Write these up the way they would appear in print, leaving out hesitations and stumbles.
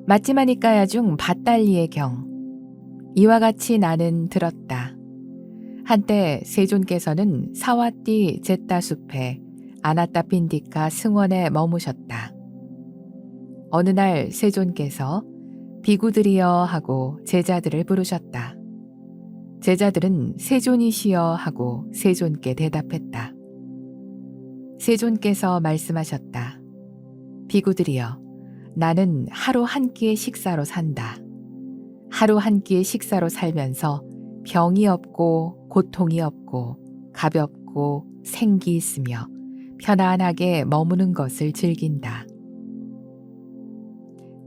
맞지마니까야 중 밧달리의 경. 이와 같이 나는 들었다. 한때 세존께서는 사와띠 제따숲에 아나따핀디카 승원에 머무셨다. 어느 날 세존께서 비구들이여 하고 제자들을 부르셨다. 제자들은 세존이시여 하고 세존께 대답했다. 세존께서 말씀하셨다. 비구들이여, 나는 하루 한 끼의 식사로 산다. 하루 한 끼의 식사로 살면서 병이 없고 고통이 없고 가볍고 생기 있으며 편안하게 머무는 것을 즐긴다.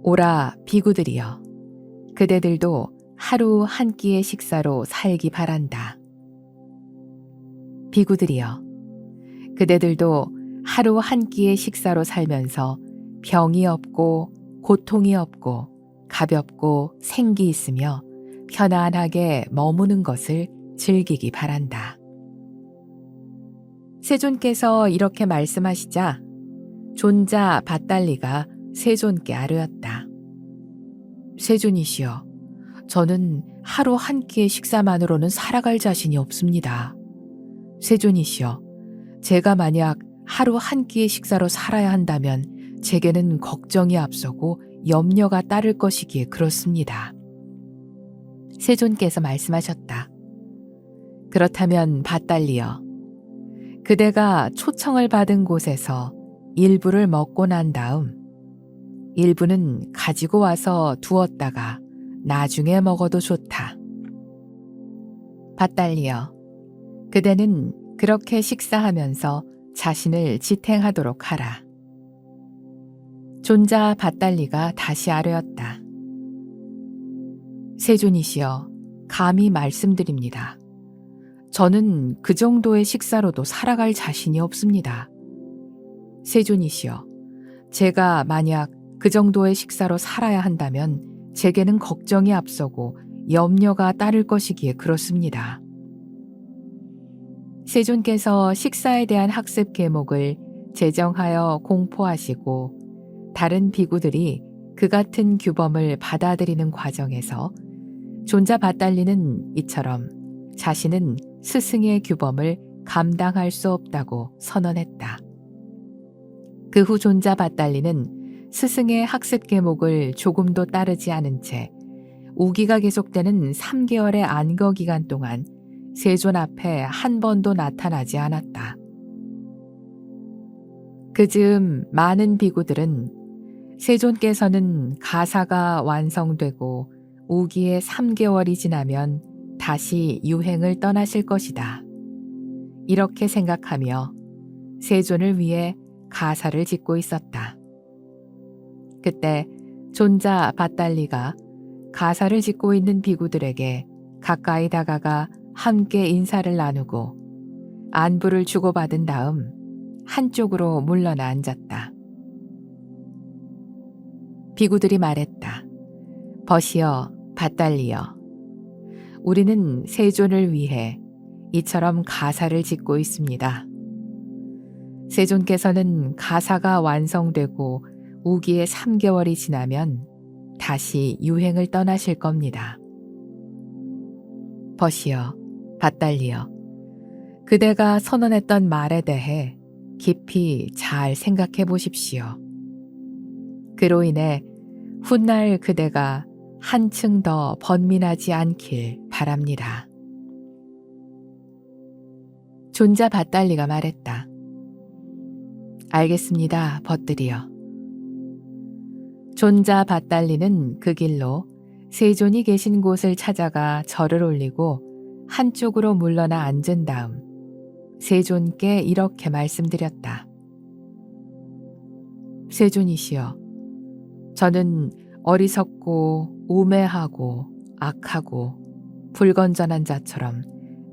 오라 비구들이여, 그대들도 하루 한 끼의 식사로 살기 바란다. 비구들이여, 그대들도 하루 한 끼의 식사로 살면서 병이 없고 고통이 없고 가볍고 생기 있으며 편안하게 머무는 것을 즐기기 바란다. 세존께서 이렇게 말씀하시자 존자 밧달리가 세존께 아뢰었다. 세존이시여, 저는 하루 한 끼의 식사만으로는 살아갈 자신이 없습니다. 세존이시여, 제가 만약 하루 한 끼의 식사로 살아야 한다면 제게는 걱정이 앞서고 염려가 따를 것이기에 그렇습니다. 세존께서 말씀하셨다. 그렇다면 밧달리여, 그대가 초청을 받은 곳에서 일부를 먹고 난 다음 일부는 가지고 와서 두었다가 나중에 먹어도 좋다. 밧달리여, 그대는 그렇게 식사하면서 자신을 지탱하도록 하라. 존자 밧달리가 다시 아뢰었다. 세존이시여, 감히 말씀드립니다. 저는 그 정도의 식사로도 살아갈 자신이 없습니다. 세존이시여, 제가 만약 그 정도의 식사로 살아야 한다면 제게는 걱정이 앞서고 염려가 따를 것이기에 그렇습니다. 세존께서 식사에 대한 학습 계목을 제정하여 공포하시고 다른 비구들이 그 같은 규범을 받아들이는 과정에서 존자 밧달리는 이처럼 자신은 스승의 규범을 감당할 수 없다고 선언했다. 그 후 존자 밧달리는 스승의 학습 계목을 조금도 따르지 않은 채 우기가 계속되는 3개월의 안거 기간 동안 세존 앞에 한 번도 나타나지 않았다. 그 즈음 많은 비구들은 세존께서는 가사가 완성되고 우기의 3개월이 지나면 다시 유행을 떠나실 것이다. 이렇게 생각하며 세존을 위해 가사를 짓고 있었다. 그때 존자 밧달리가 가사를 짓고 있는 비구들에게 가까이 다가가 함께 인사를 나누고 안부를 주고받은 다음 한쪽으로 물러나 앉았다. 비구들이 말했다. 벗이여, 밧달리여, 우리는 세존을 위해 이처럼 가사를 짓고 있습니다. 세존께서는 가사가 완성되고 우기의 3개월이 지나면 다시 유행을 떠나실 겁니다. 벗이여, 밧달리여, 그대가 선언했던 말에 대해 깊이 잘 생각해 보십시오. 그로 인해 훗날 그대가 한층 더 번민하지 않길 바랍니다. 존자 밧달리가 말했다. 알겠습니다, 벗들이여. 존자 밧달리는 그 길로 세존이 계신 곳을 찾아가 절을 올리고 한쪽으로 물러나 앉은 다음 세존께 이렇게 말씀드렸다. 세존이시여, 저는 어리석고 우매하고 악하고 불건전한 자처럼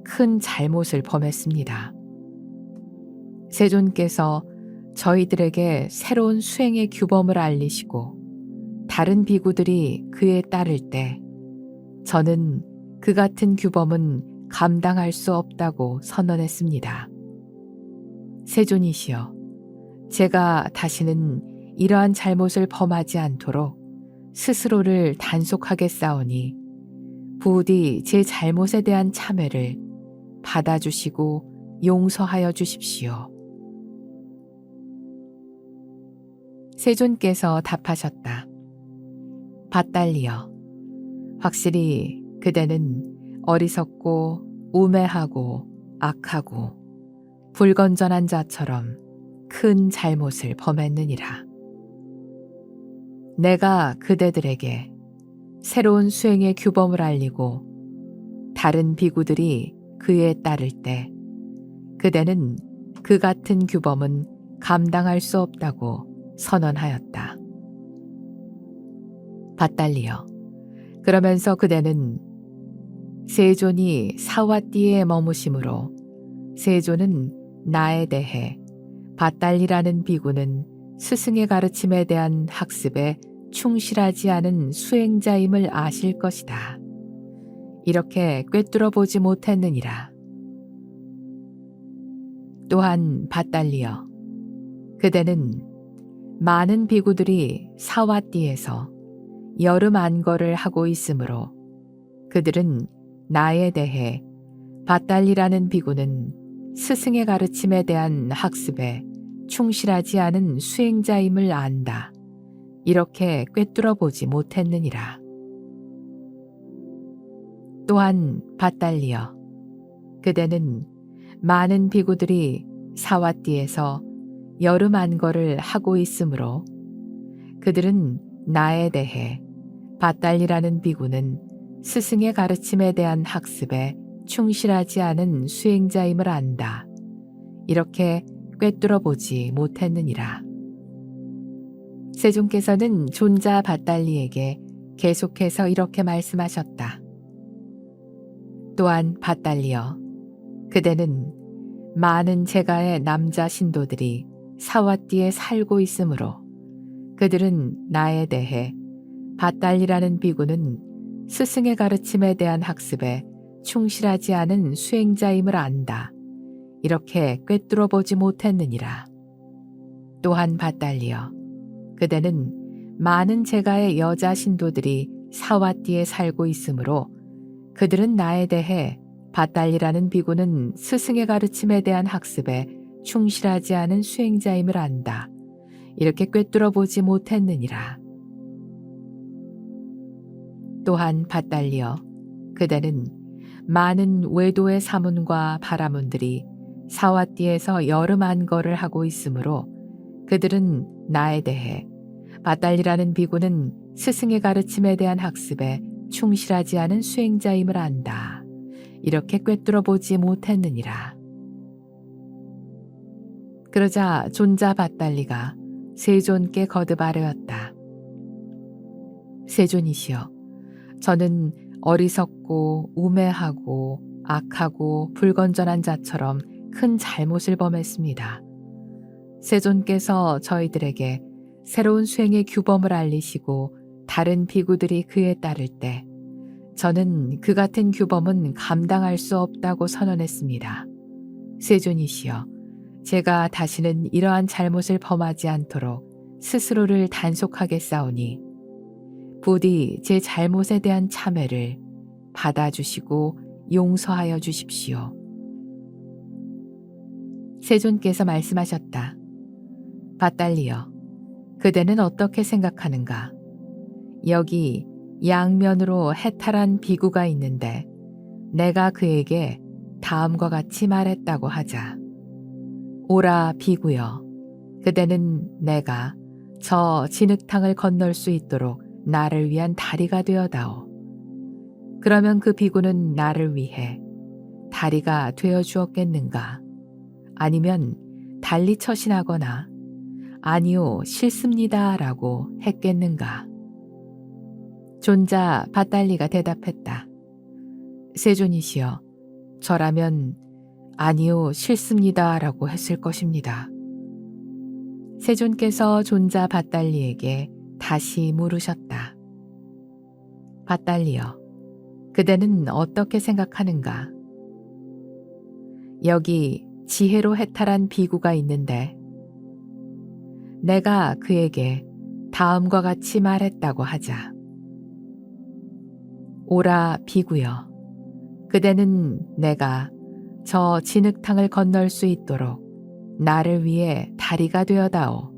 큰 잘못을 범했습니다. 세존께서 저희들에게 새로운 수행의 규범을 알리시고 다른 비구들이 그에 따를 때 저는 그 같은 규범은 감당할 수 없다고 선언했습니다. 세존이시여, 제가 다시는 이러한 잘못을 범하지 않도록 스스로를 단속하겠사오니 부디 제 잘못에 대한 참회를 받아주시고 용서하여 주십시오. 세존께서 답하셨다. 밧달리여, 확실히 그대는 어리석고 우매하고 악하고 불건전한 자처럼 큰 잘못을 범했느니라. 내가 그대들에게 새로운 수행의 규범을 알리고 다른 비구들이 그에 따를 때 그대는 그 같은 규범은 감당할 수 없다고 선언하였다. 밧달리여, 그러면서 그대는 세존이 사와띠에 머무심으로 세존은 나에 대해 밧달리라는 비구는 스승의 가르침에 대한 학습에 충실하지 않은 수행자임을 아실 것이다. 이렇게 꿰뚫어 보지 못했느니라. 또한 밧달리여, 그대는 많은 비구들이 사와띠에서 여름 안거를 하고 있으므로 그들은 나에 대해 밧달리라는 비구는 스승의 가르침에 대한 학습에 충실하지 않은 수행자임을 안다. 이렇게 꿰뚫어 보지 못했느니라. 또한 밧달리여, 그대는 많은 비구들이 사와띠에서 여름 안거를 하고 있으므로 그들은 나에 대해 밧달리라는 비구는 스승의 가르침에 대한 학습에 충실하지 않은 수행자임을 안다. 이렇게 꿰뚫어 보지 못했느니라. 세존께서는 존자 밧달리에게 계속해서 이렇게 말씀하셨다. 또한 밧달리여, 그대는 많은 제가의 남자 신도들이 사와띠에 살고 있으므로 그들은 나에 대해 밧달리라는 비구는 스승의 가르침에 대한 학습에 충실하지 않은 수행자임을 안다. 이렇게 꿰뚫어 보지 못했느니라. 또한 밧달리여, 그대는 많은 제가의 여자 신도들이 사와띠에 살고 있으므로 그들은 나에 대해 밧달리라는 비구는 스승의 가르침에 대한 학습에 충실하지 않은 수행자임을 안다. 이렇게 꿰뚫어 보지 못했느니라. 또한 밧달리여, 그대는 많은 외도의 사문과 바라문들이 사와띠에서 여름 안거를 하고 있으므로 그들은 나에 대해 밧달리라는 비구는 스승의 가르침에 대한 학습에 충실하지 않은 수행자임을 안다. 이렇게 꿰뚫어 보지 못했느니라. 그러자 존자 밧달리가 세존께 거듭 아뢰었다. 세존이시여, 저는 어리석고 우매하고 악하고 불건전한 자처럼 큰 잘못을 범했습니다. 세존께서 저희들에게 새로운 수행의 규범을 알리시고 다른 비구들이 그에 따를 때 저는 그 같은 규범은 감당할 수 없다고 선언했습니다. 세존이시여, 제가 다시는 이러한 잘못을 범하지 않도록 스스로를 단속하겠사오니 부디 제 잘못에 대한 참회를 받아주시고 용서하여 주십시오. 세존께서 말씀하셨다. 밧달리여, 그대는 어떻게 생각하는가? 여기 양면으로 해탈한 비구가 있는데 내가 그에게 다음과 같이 말했다고 하자. 오라 비구여, 그대는 내가 저 진흙탕을 건널 수 있도록 나를 위한 다리가 되어다오. 그러면 그 비구는 나를 위해 다리가 되어 주었겠는가? 아니면 달리 처신하거나 아니요, 싫습니다 라고 했겠는가? 존자 밧달리가 대답했다. 세존이시여, 저라면 아니요, 싫습니다 라고 했을 것입니다. 세존께서 존자 밧달리에게 다시 물으셨다. 밧달리여, 그대는 어떻게 생각하는가? 여기 지혜로 해탈한 비구가 있는데 내가 그에게 다음과 같이 말했다고 하자. 오라 비구여, 그대는 내가 저 진흙탕을 건널 수 있도록 나를 위해 다리가 되어다오.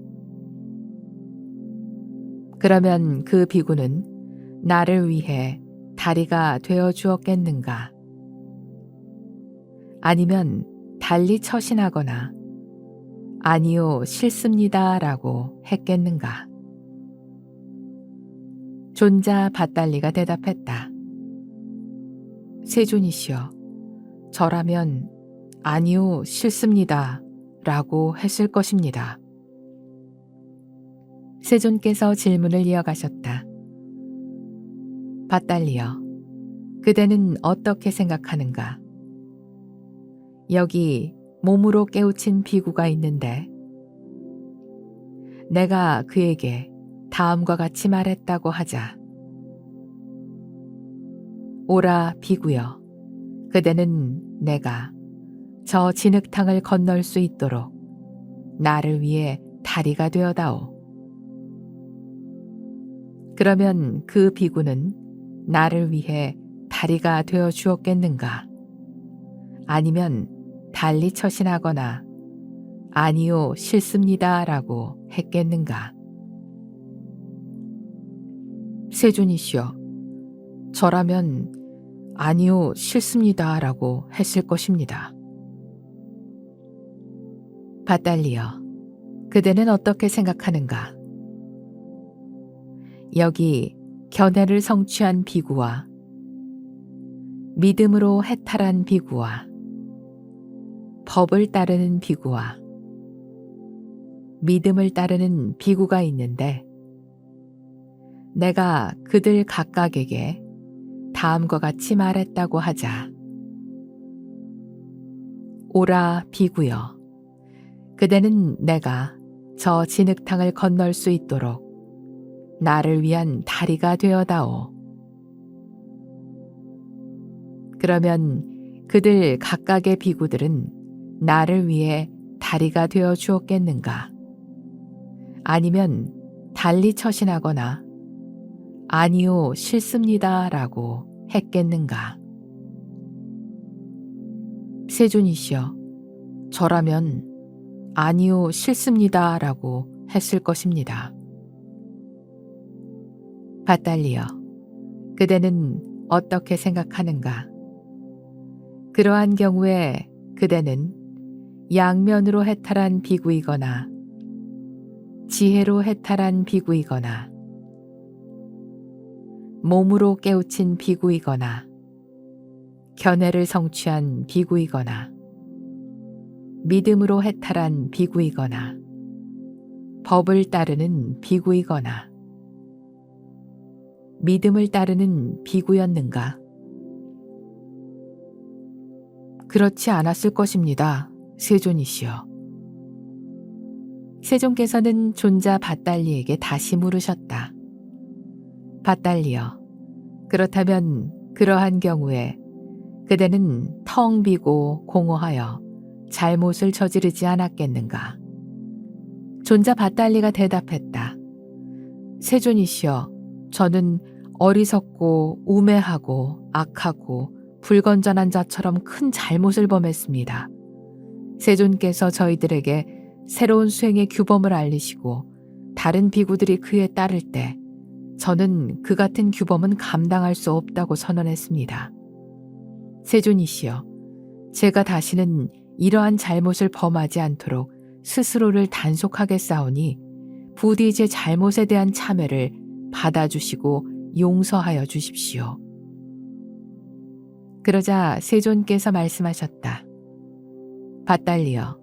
그러면 그 비구는 나를 위해 다리가 되어 주었겠는가? 아니면 달리 처신하거나 아니요 싫습니다 라고 했겠는가? 존자 밧달리가 대답했다. 세존이시여, 저라면 아니요 싫습니다 라고 했을 것입니다. 세존께서 질문을 이어가셨다. 밧달리여, 그대는 어떻게 생각하는가? 여기 몸으로 깨우친 비구가 있는데 내가 그에게 다음과 같이 말했다고 하자. 오라 비구여, 그대는 내가 저 진흙탕을 건널 수 있도록 나를 위해 다리가 되어다오. 그러면 그 비구는 나를 위해 다리가 되어 주었겠는가? 아니면 달리 처신하거나 아니요 싫습니다 라고 했겠는가? 세존이시여, 저라면 아니요 싫습니다 라고 했을 것입니다. 밧달리여, 그대는 어떻게 생각하는가? 여기 견해를 성취한 비구와 믿음으로 해탈한 비구와 법을 따르는 비구와 믿음을 따르는 비구가 있는데 내가 그들 각각에게 다음과 같이 말했다고 하자. 오라 비구여, 그대는 내가 저 진흙탕을 건널 수 있도록 나를 위한 다리가 되어다오. 그러면 그들 각각의 비구들은 나를 위해 다리가 되어 주었겠는가? 아니면 달리 처신하거나 아니요 싫습니다 라고 했겠는가? 세존이시여, 저라면 아니요 싫습니다 라고 했을 것입니다. 밧달리여, 그대는 어떻게 생각하는가? 그러한 경우에 그대는 양면으로 해탈한 비구이거나 지혜로 해탈한 비구이거나 몸으로 깨우친 비구이거나 견해를 성취한 비구이거나 믿음으로 해탈한 비구이거나 법을 따르는 비구이거나 믿음을 따르는 비구였는가? 그렇지 않았을 것입니다. 세존이시여. 세존께서는 존자 밧달리에게 다시 물으셨다. 밧달리여, 그렇다면 그러한 경우에 그대는 텅 비고 공허하여 잘못을 저지르지 않았겠는가? 존자 밧달리가 대답했다. 세존이시여, 저는 어리석고 우매하고 악하고 불건전한 자처럼 큰 잘못을 범했습니다. 세존께서 저희들에게 새로운 수행의 규범을 알리시고 다른 비구들이 그에 따를 때 저는 그 같은 규범은 감당할 수 없다고 선언했습니다. 세존이시여, 제가 다시는 이러한 잘못을 범하지 않도록 스스로를 단속하겠사오니 부디 제 잘못에 대한 참회를 받아주시고 용서하여 주십시오. 그러자 세존께서 말씀하셨다. 밧달리여,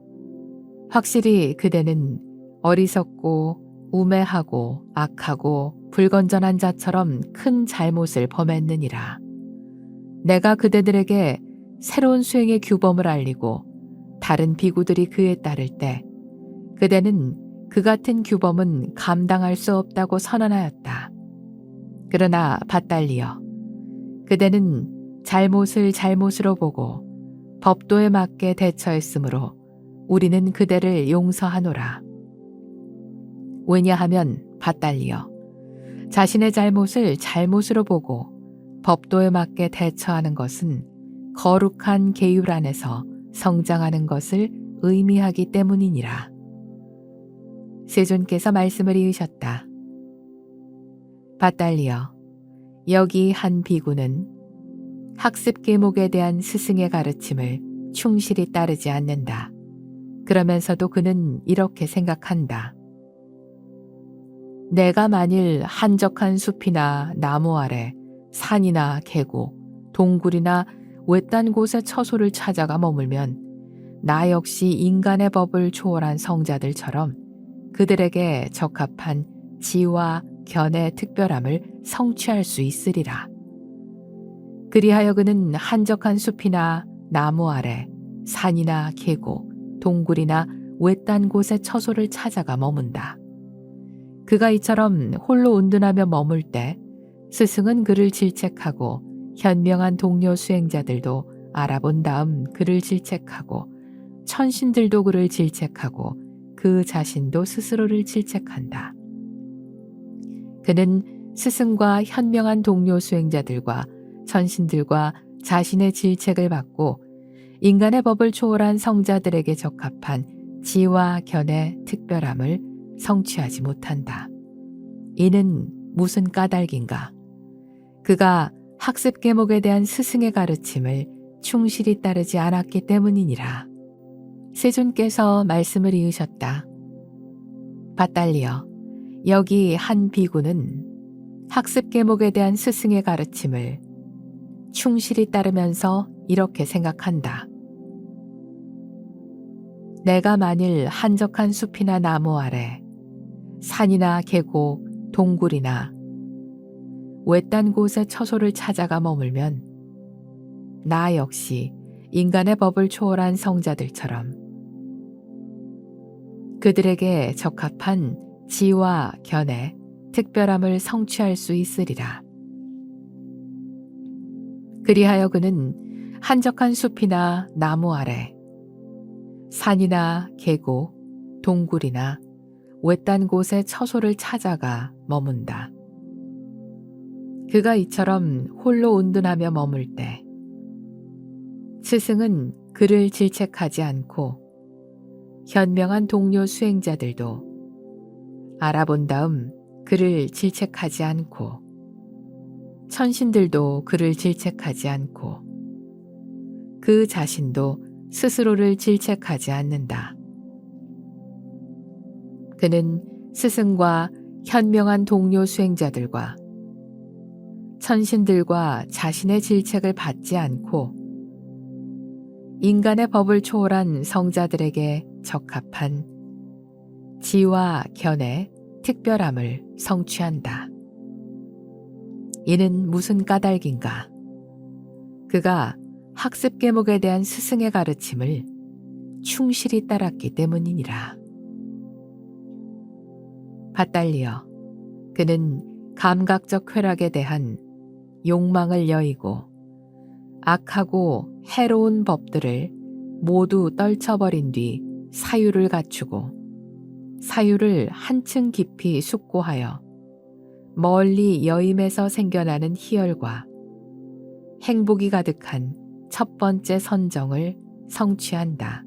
확실히 그대는 어리석고 우매하고 악하고 불건전한 자처럼 큰 잘못을 범했느니라. 내가 그대들에게 새로운 수행의 규범을 알리고 다른 비구들이 그에 따를 때 그대는 그 같은 규범은 감당할 수 없다고 선언하였다. 그러나 밧달리여, 그대는 잘못을 잘못으로 보고 법도에 맞게 대처했으므로 우리는 그대를 용서하노라. 왜냐하면 밭달리여 자신의 잘못을 잘못으로 보고 법도에 맞게 대처하는 것은 거룩한 계율 안에서 성장하는 것을 의미하기 때문이니라. 세존께서 말씀을 이으셨다. 밭달리여 여기 한 비구는 학습 계목에 대한 스승의 가르침을 충실히 따르지 않는다. 그러면서도 그는 이렇게 생각한다. 내가 만일 한적한 숲이나 나무 아래, 산이나 계곡, 동굴이나 외딴 곳의 처소를 찾아가 머물면 나 역시 인간의 법을 초월한 성자들처럼 그들에게 적합한 지와 견의 특별함을 성취할 수 있으리라. 그리하여 그는 한적한 숲이나 나무 아래, 산이나 계곡, 동굴이나 외딴 곳의 처소를 찾아가 머문다. 그가 이처럼 홀로 운둔하며 머물 때 스승은 그를 질책하고 현명한 동료 수행자들도 알아본 다음 그를 질책하고 천신들도 그를 질책하고 그 자신도 스스로를 질책한다. 그는 스승과 현명한 동료 수행자들과 천신들과 자신의 질책을 받고 인간의 법을 초월한 성자들에게 적합한 지와 견의 특별함을 성취하지 못한다. 이는 무슨 까닭인가? 그가 학습 계목에 대한 스승의 가르침을 충실히 따르지 않았기 때문이니라. 세존께서 말씀을 이으셨다. 밭달리여 여기 한 비구는 학습 계목에 대한 스승의 가르침을 충실히 따르면서 이렇게 생각한다. 내가 만일 한적한 숲이나 나무 아래, 산이나 계곡, 동굴이나 외딴 곳의 처소를 찾아가 머물면 나 역시 인간의 법을 초월한 성자들처럼 그들에게 적합한 지와 견의 특별함을 성취할 수 있으리라. 그리하여 그는 한적한 숲이나 나무 아래, 산이나 계곡, 동굴이나 외딴 곳의 처소를 찾아가 머문다. 그가 이처럼 홀로 운둔하며 머물 때 스승은 그를 질책하지 않고 현명한 동료 수행자들도 알아본 다음 그를 질책하지 않고 천신들도 그를 질책하지 않고 그 자신도 스스로를 질책하지 않는다. 그는 스승과 현명한 동료 수행자들과 천신들과 자신의 질책을 받지 않고 인간의 법을 초월한 성자들에게 적합한 지와 견의 특별함을 성취한다. 이는 무슨 까닭인가? 그가 학습 계목에 대한 스승의 가르침을 충실히 따랐기 때문이니라. 밭달리여 그는 감각적 쾌락에 대한 욕망을 여의고 악하고 해로운 법들을 모두 떨쳐버린 뒤 사유를 갖추고 사유를 한층 깊이 숙고하여 멀리 여임에서 생겨나는 희열과 행복이 가득한 첫 번째 선정을 성취한다.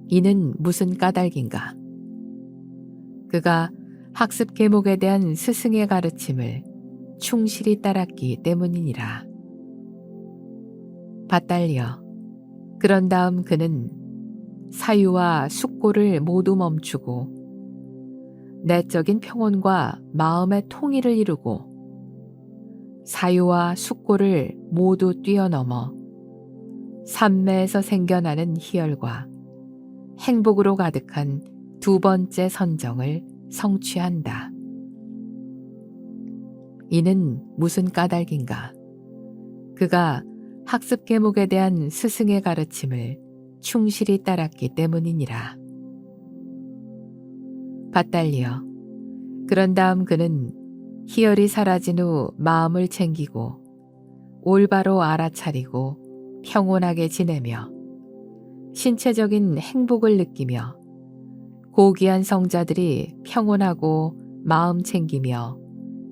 이는 무슨 까닭인가? 그가 학습 계목에 대한 스승의 가르침을 충실히 따랐기 때문이니라. 밭달리여 그런 다음 그는 사유와 숙고를 모두 멈추고 내적인 평온과 마음의 통일을 이루고 사유와 숙고를 모두 뛰어넘어 삼매에서 생겨나는 희열과 행복으로 가득한 두 번째 선정을 성취한다. 이는 무슨 까닭인가? 그가 학습 계목에 대한 스승의 가르침을 충실히 따랐기 때문이니라. 밭달리여 그런 다음 그는 희열이 사라진 후 마음을 챙기고 올바로 알아차리고 평온하게 지내며 신체적인 행복을 느끼며 고귀한 성자들이 평온하고 마음 챙기며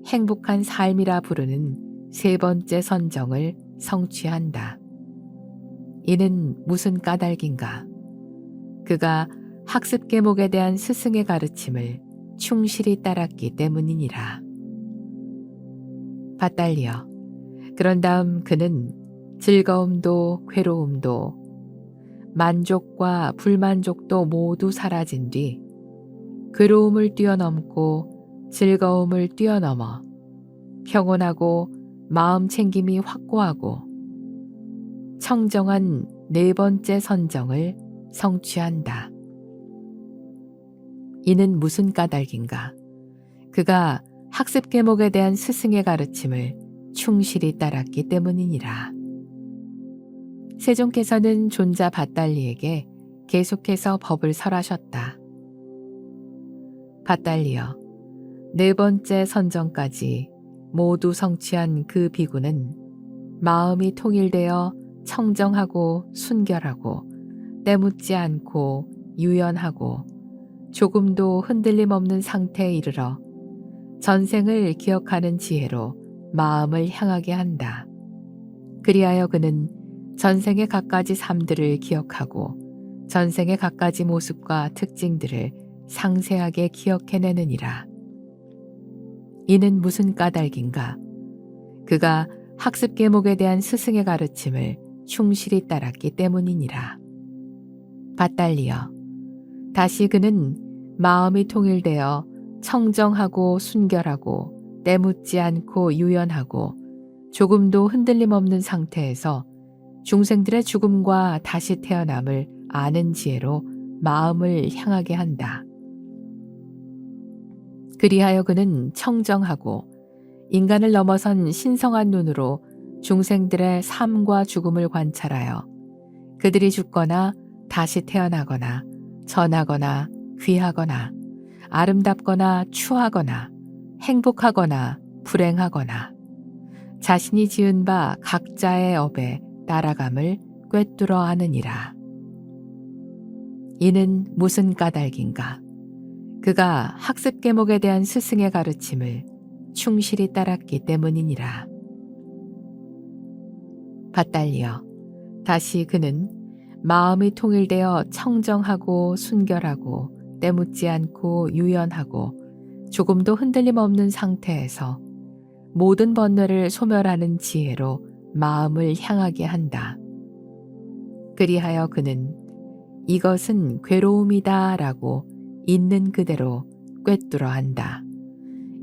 행복한 삶이라 부르는 세 번째 선정을 성취한다. 이는 무슨 까닭인가? 그가 학습 계목에 대한 스승의 가르침을 충실히 따랐기 때문이니라. 밧달리여, 그런 다음 그는 즐거움도 괴로움도 만족과 불만족도 모두 사라진 뒤 괴로움을 뛰어넘고 즐거움을 뛰어넘어 평온하고 마음 챙김이 확고하고 청정한 네 번째 선정을 성취한다. 이는 무슨 까닭인가? 그가 학습 계목에 대한 스승의 가르침을 충실히 따랐기 때문이니라. 세종께서는 존자 밧달리에게 계속해서 법을 설하셨다. 밧달리여, 네 번째 선정까지 모두 성취한 그 비구는 마음이 통일되어 청정하고 순결하고 때묻지 않고 유연하고 조금도 흔들림 없는 상태에 이르러 전생을 기억하는 지혜로 마음을 향하게 한다. 그리하여 그는 전생의 갖가지 삶들을 기억하고 전생의 갖가지 모습과 특징들을 상세하게 기억해내느니라. 이는 무슨 까닭인가? 그가 학습 계목에 대한 스승의 가르침을 충실히 따랐기 때문이니라. 밧달리여, 다시 그는 마음이 통일되어 청정하고 순결하고 때묻지 않고 유연하고 조금도 흔들림 없는 상태에서 중생들의 죽음과 다시 태어남을 아는 지혜로 마음을 향하게 한다. 그리하여 그는 청정하고 인간을 넘어선 신성한 눈으로 중생들의 삶과 죽음을 관찰하여 그들이 죽거나 다시 태어나거나 전하거나 귀하거나 아름답거나 추하거나 행복하거나 불행하거나 자신이 지은 바 각자의 업에 따라감을 꿰뚫어 아느니라. 이는 무슨 까닭인가? 그가 학습 계목에 대한 스승의 가르침을 충실히 따랐기 때문이니라. 밧달리여, 다시 그는 마음이 통일되어 청정하고 순결하고 때묻지 않고 유연하고 조금도 흔들림 없는 상태에서 모든 번뇌를 소멸하는 지혜로 마음을 향하게 한다. 그리하여 그는 이것은 괴로움이다 라고 있는 그대로 꿰뚫어 한다.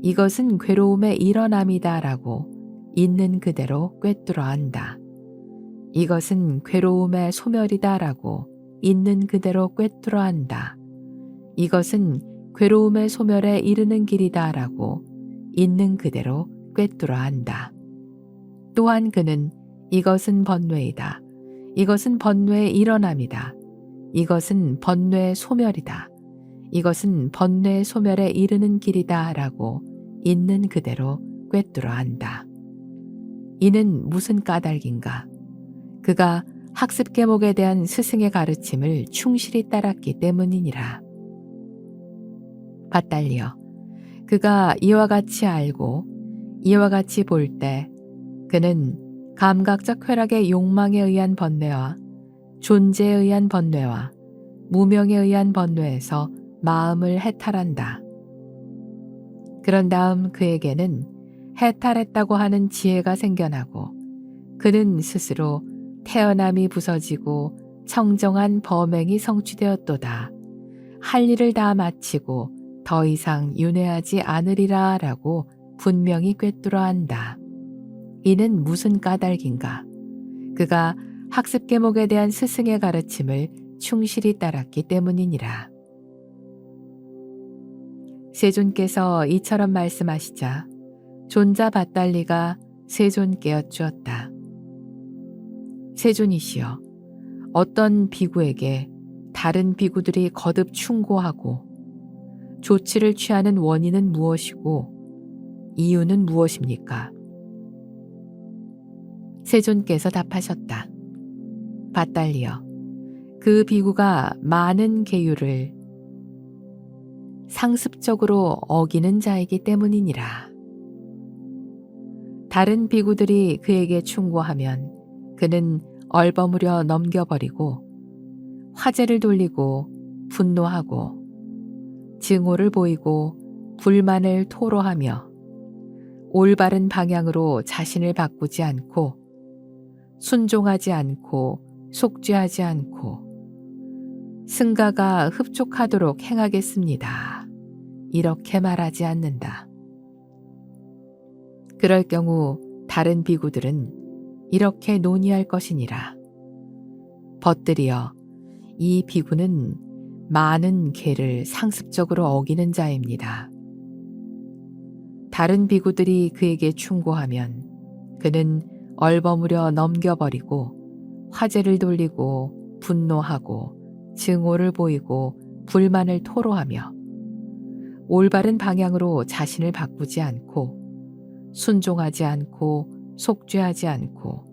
이것은 괴로움의 일어남이다 라고 있는 그대로 꿰뚫어 한다. 이것은 괴로움의 소멸이다 라고 있는 그대로 꿰뚫어 한다. 이것은 괴로움의 소멸에 이르는 길이다 라고 있는 그대로 꿰뚫어 한다. 또한 그는 이것은 번뇌이다. 이것은 번뇌의 일어남이다. 이것은 번뇌의 소멸이다. 이것은 번뇌의 소멸에 이르는 길이다 라고 있는 그대로 꿰뚫어 한다. 이는 무슨 까닭인가? 그가 학습 계목에 대한 스승의 가르침을 충실히 따랐기 때문이니라. 밧달리여, 그가 이와 같이 알고 이와 같이 볼 때 그는 감각적 쾌락의 욕망에 의한 번뇌와 존재에 의한 번뇌와 무명에 의한 번뇌에서 마음을 해탈한다. 그런 다음 그에게는 해탈했다고 하는 지혜가 생겨나고 그는 스스로 태어남이 부서지고 청정한 범행이 성취되었도다. 할 일을 다 마치고 더 이상 윤회하지 않으리라 라고 분명히 꿰뚫어 한다. 이는 무슨 까닭인가? 그가 학습 계목에 대한 스승의 가르침을 충실히 따랐기 때문이니라. 세존께서 이처럼 말씀하시자 존자 밧달리가 세존께 여쭈었다. 세존이시여, 어떤 비구에게 다른 비구들이 거듭 충고하고 조치를 취하는 원인은 무엇이고 이유는 무엇입니까? 세존께서 답하셨다. 밧달리여, 그 비구가 많은 계율을 상습적으로 어기는 자이기 때문이니라. 다른 비구들이 그에게 충고하면 그는 얼버무려 넘겨버리고 화제를 돌리고 분노하고 증오를 보이고 불만을 토로하며 올바른 방향으로 자신을 바꾸지 않고 순종하지 않고 속죄하지 않고 승가가 흡족하도록 행하겠습니다. 이렇게 말하지 않는다. 그럴 경우 다른 비구들은 이렇게 논의할 것이니라. 벗들이여, 이 비구는 많은 계를 상습적으로 어기는 자입니다. 다른 비구들이 그에게 충고하면 그는 얼버무려 넘겨버리고 화제를 돌리고 분노하고 증오를 보이고 불만을 토로하며 올바른 방향으로 자신을 바꾸지 않고 순종하지 않고 속죄하지 않고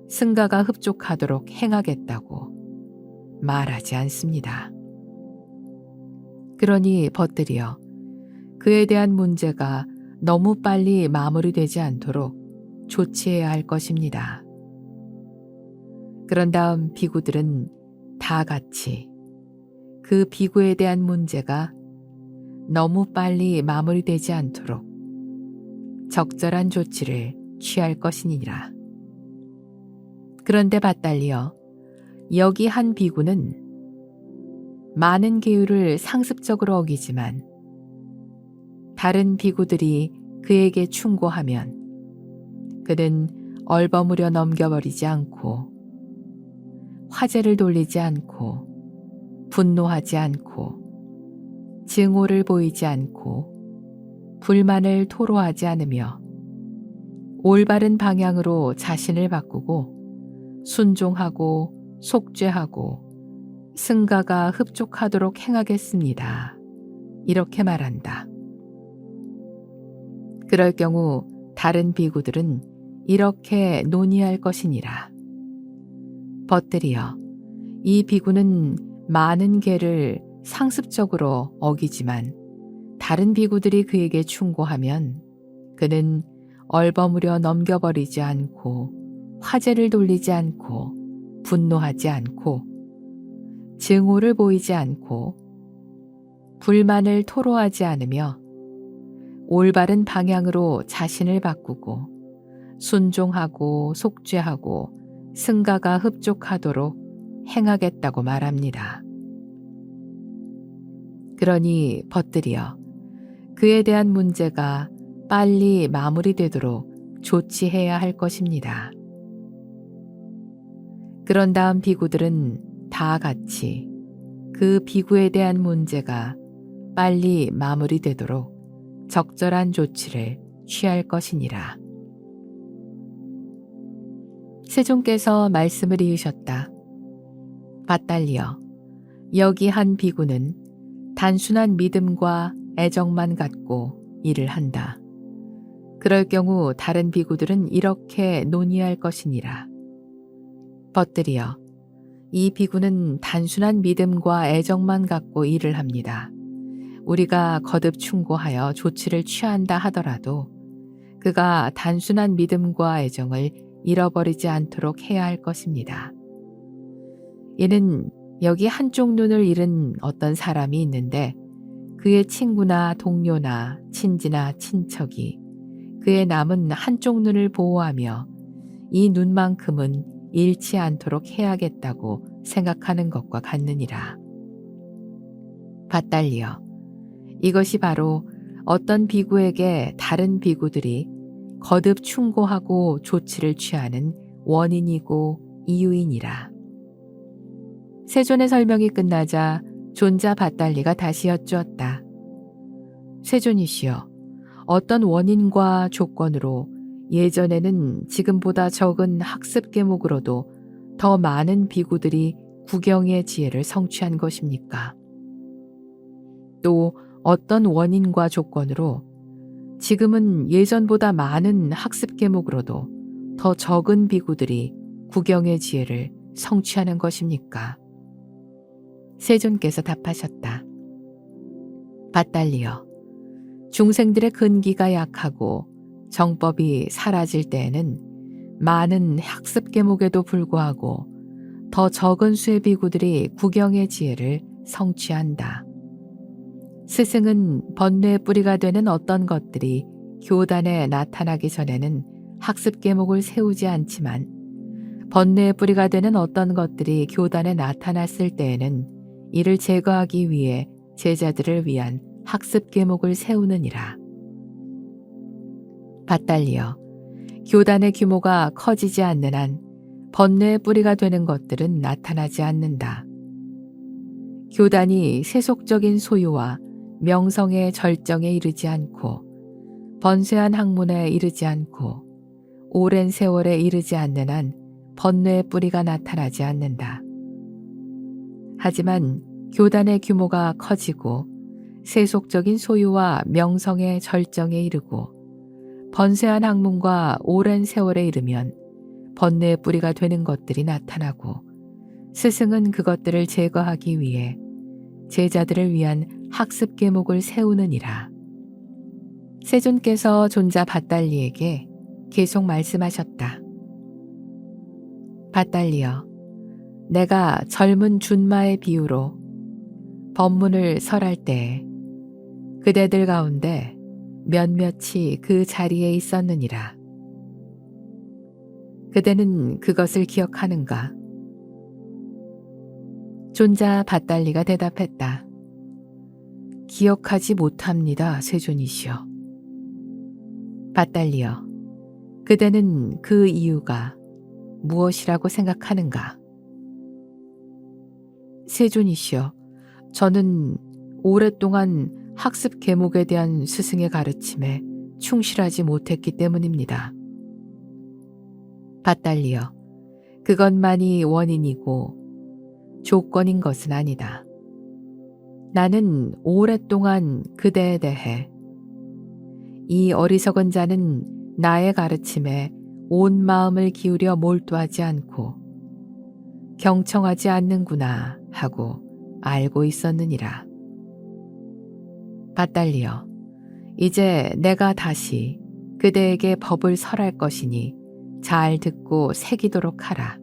승가가 흡족하도록 행하겠다고 말하지 않습니다. 그러니 벗들이여, 그에 대한 문제가 너무 빨리 마무리되지 않도록 조치해야 할 것입니다. 그런 다음 비구들은 다 같이 그 비구에 대한 문제가 너무 빨리 마무리되지 않도록 적절한 조치를 취할 것이니라. 그런데 밧달리여, 여기 한 비구는 많은 계율을 상습적으로 어기지만 다른 비구들이 그에게 충고하면 그는 얼버무려 넘겨버리지 않고 화제를 돌리지 않고 분노하지 않고 증오를 보이지 않고 불만을 토로하지 않으며 올바른 방향으로 자신을 바꾸고 순종하고 속죄하고 승가가 흡족하도록 행하겠습니다. 이렇게 말한다. 그럴 경우 다른 비구들은 이렇게 논의할 것이니라. 벗들이여, 이 비구는 많은 계를 상습적으로 어기지만 다른 비구들이 그에게 충고하면 그는 얼버무려 넘겨버리지 않고 화제를 돌리지 않고 분노하지 않고 증오를 보이지 않고 불만을 토로하지 않으며 올바른 방향으로 자신을 바꾸고 순종하고 속죄하고 승가가 흡족하도록 행하겠다고 말합니다. 그러니 벗들이여, 그에 대한 문제가 빨리 마무리되도록 조치해야 할 것입니다. 그런 다음 비구들은 다 같이 그 비구에 대한 문제가 빨리 마무리되도록 적절한 조치를 취할 것이니라. 세존께서 말씀을 이으셨다. 밧달리여, 여기 한 비구는 단순한 믿음과 애정만 갖고 일을 한다. 그럴 경우 다른 비구들은 이렇게 논의할 것이니라. 벗들이여, 이 비구는 단순한 믿음과 애정만 갖고 일을 합니다. 우리가 거듭 충고하여 조치를 취한다 하더라도 그가 단순한 믿음과 애정을 잃어버리지 않도록 해야 할 것입니다. 이는 여기 한쪽 눈을 잃은 어떤 사람이 있는데 그의 친구나 동료나 친지나 친척이 그의 남은 한쪽 눈을 보호하며 이 눈만큼은 잃지 않도록 해야겠다고 생각하는 것과 같느니라. 밧달리여, 이것이 바로 어떤 비구에게 다른 비구들이 거듭 충고하고 조치를 취하는 원인이고 이유이니라. 세존의 설명이 끝나자 존자 밧달리가 다시 여쭈었다. 세존이시여, 어떤 원인과 조건으로 예전에는 지금보다 적은 학습 계목으로도 더 많은 비구들이 구경의 지혜를 성취한 것입니까? 또 어떤 원인과 조건으로 지금은 예전보다 많은 학습 계목으로도 더 적은 비구들이 구경의 지혜를 성취하는 것입니까? 세존께서 답하셨다. 밭달리여, 중생들의 근기가 약하고 정법이 사라질 때에는 많은 학습 계목에도 불구하고 더 적은 수의 비구들이 구경의 지혜를 성취한다. 스승은 번뇌의 뿌리가 되는 어떤 것들이 교단에 나타나기 전에는 학습 계목을 세우지 않지만 번뇌의 뿌리가 되는 어떤 것들이 교단에 나타났을 때에는 이를 제거하기 위해 제자들을 위한 학습 계목을 세우느니라. 밭달리여, 교단의 규모가 커지지 않는 한 번뇌의 뿌리가 되는 것들은 나타나지 않는다. 교단이 세속적인 소유와 명성의 절정에 이르지 않고 번뇌한 학문에 이르지 않고 오랜 세월에 이르지 않는 한 번뇌의 뿌리가 나타나지 않는다. 하지만 교단의 규모가 커지고 세속적인 소유와 명성의 절정에 이르고 번뇌한 학문과 오랜 세월에 이르면 번뇌의 뿌리가 되는 것들이 나타나고 스승은 그것들을 제거하기 위해 제자들을 위한 학습 계목을 세우느니라. 세존께서 존자 밭달리에게 계속 말씀하셨다. 밭달리여, 내가 젊은 준마의 비유로 법문을 설할 때에 그대들 가운데 몇몇이 그 자리에 있었느니라. 그대는 그것을 기억하는가? 존자 밭달리가 대답했다. 기억하지 못합니다, 세존이시여. 밭달리여, 그대는 그 이유가 무엇이라고 생각하는가? 세존이시여, 저는 오랫동안 학습 계목에 대한 스승의 가르침에 충실하지 못했기 때문입니다. 밭달리여, 그것만이 원인이고 조건인 것은 아니다. 나는 오랫동안 그대에 대해 이 어리석은 자는 나의 가르침에 온 마음을 기울여 몰두하지 않고 경청하지 않는구나 하고 알고 있었느니라. 밭달리여, 이제 내가 다시 그대에게 법을 설할 것이니 잘 듣고 새기도록 하라.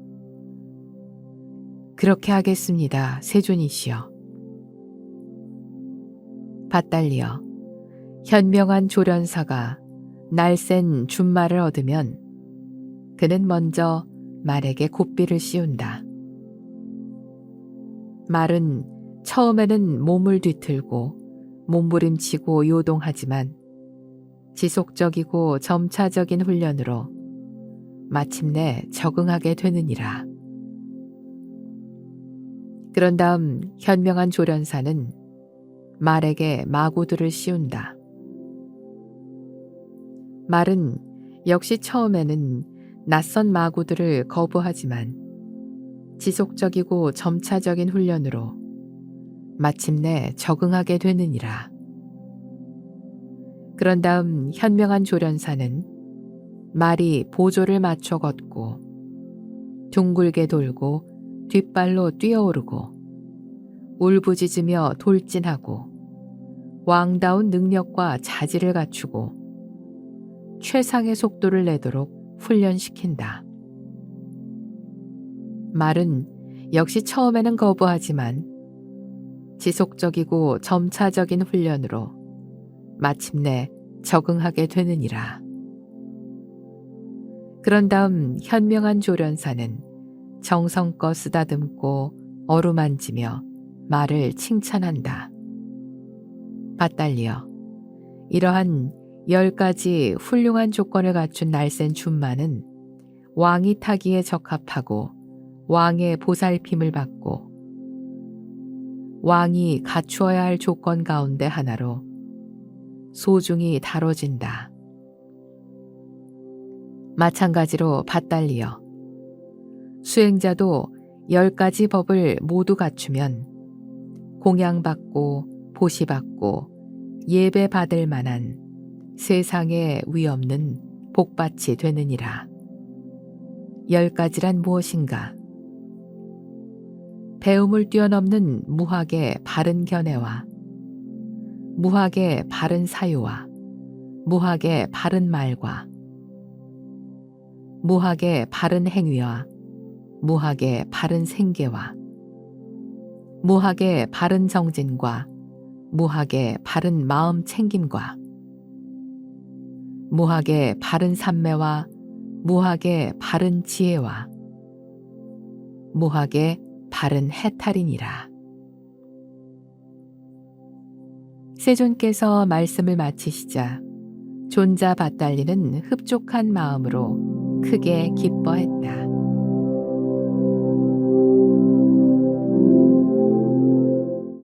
그렇게 하겠습니다, 세존이시여. 밭달리여, 현명한 조련사가 날쌘 준말을 얻으면 그는 먼저 말에게 고삐를 씌운다. 말은 처음에는 몸을 뒤틀고 몸부림치고 요동하지만 지속적이고 점차적인 훈련으로 마침내 적응하게 되느니라. 그런 다음 현명한 조련사는 말에게 마구들을 씌운다. 말은 역시 처음에는 낯선 마구들을 거부하지만 지속적이고 점차적인 훈련으로 마침내 적응하게 되느니라. 그런 다음 현명한 조련사는 말이 보조를 맞춰 걷고 둥글게 돌고 뒷발로 뛰어오르고 울부짖으며 돌진하고 왕다운 능력과 자질을 갖추고 최상의 속도를 내도록 훈련시킨다. 말은 역시 처음에는 거부하지만 지속적이고 점차적인 훈련으로 마침내 적응하게 되느니라. 그런 다음 현명한 조련사는 정성껏 쓰다듬고 어루만지며 말을 칭찬한다. 밭달리여, 이러한 10가지 훌륭한 조건을 갖춘 날쌘 준마는 왕이 타기에 적합하고 왕의 보살핌을 받고 왕이 갖추어야 할 조건 가운데 하나로 소중히 다뤄진다. 마찬가지로 밭달리여, 수행자도 10가지 법을 모두 갖추면 공양받고 보시받고 예배받을 만한 세상에 위없는 복밭이 되느니라. 10가지란 무엇인가? 배움을 뛰어넘는 무학의 바른 견해와 무학의 바른 사유와 무학의 바른 말과 무학의 바른 행위와 무학의 바른 생계와 무학의 바른 정진과 무학의 바른 마음 챙김과 무학의 바른 삼매와 무학의 바른 지혜와 무학의 바른 해탈이니라. 세존께서 말씀을 마치시자 존자 밧달리는 흡족한 마음으로 크게 기뻐했다.